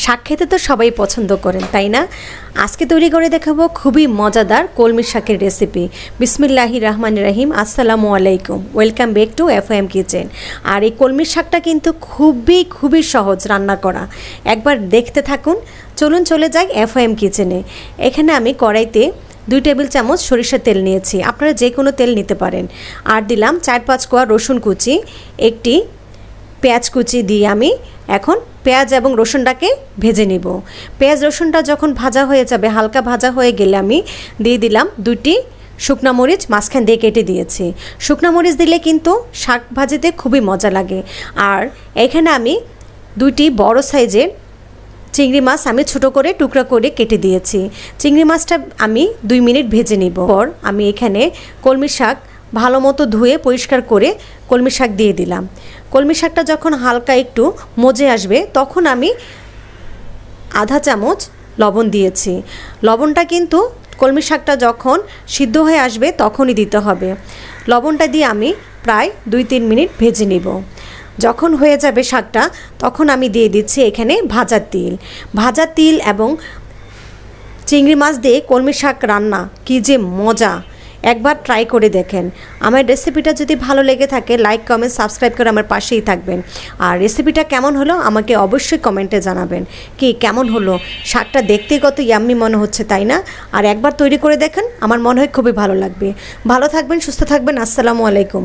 শাক খেতে তো সবাই পছন্দ করেন, তাই না? আজকে তৈরি করে দেখাবো খুবই মজাদার কলমি শাকের রেসিপি। বিসমিল্লাহির রহমানির রহিম। আসসালামু আলাইকুম, welcome back to FM kitchen. আর এই কলমি শাকটা কিন্তু খুবই সহজ রান্না করা। একবার দেখতে থাকুন। চলুন চলে যাই এফএম কিচেনে। এখানে আমি কড়াইতে 2 টেবিল চামচ সরিষার তেল নিয়েছি, আপনারা যে কোনো তেল নিতে পারেন। আর দিলাম 4-5 কোয়া রসুন কুচি, একটি পেঁয়াজ কুচি দিয়ে আমি এখন পেঁয়াজ এবং রসুনটাকে ভেজে নিব। পেঁয়াজ রসুনটা যখন ভাজা হয়ে যাবে, হালকা ভাজা হয়ে গেলে আমি দিয়ে দিলাম 2টি শুকনা মরিচ মাঝখান দিয়ে কেটে দিয়েছি। শুকনা মরিচ দিলে কিন্তু শাক ভাজিতে খুবই মজা লাগে। আর এখানে আমি 2টি বড় সাইজের চিংড়ি মাছ আমি ছোটো করে টুকরা করে কেটে দিয়েছি। চিংড়ি মাছটা আমি 2 মিনিট ভেজে নিব। পর আমি এখানে কলমি শাক ভালো মতো ধুয়ে পরিষ্কার করে কলমি শাক দিয়ে দিলাম। কলমি শাকটা যখন হালকা একটু মজে আসবে তখন আমি আধা চামচ লবণ দিয়েছি। লবণটা কিন্তু কলমি শাকটা যখন সিদ্ধ হয়ে আসবে তখনই দিতে হবে। লবণটা দিয়ে আমি প্রায় 2-3 মিনিট ভেজে নিব। যখন হয়ে যাবে শাকটা তখন আমি দিয়ে দিচ্ছি এখানে ভাজা তিল এবং চিংড়ি মাছ দিয়ে কলমি শাক রান্না কি যে মজা, একবার ট্রাই করে দেখেন। আমার রেসিপিটা যদি ভালো লেগে থাকে লাইক কমেন্ট সাবস্ক্রাইব করে আমার পাশেই থাকবেন। আর রেসিপিটা কেমন হলো আমাকে অবশ্যই কমেন্টে জানাবেন কি কেমন হলো। শাকটা দেখতে কত ইয়াম্মি মনে হচ্ছে, তাই না? আর একবার তৈরি করে দেখেন, আমার মনে হয় খুবই ভালো লাগবে। ভালো থাকবেন, সুস্থ থাকবেন। আসসালামু আলাইকুম।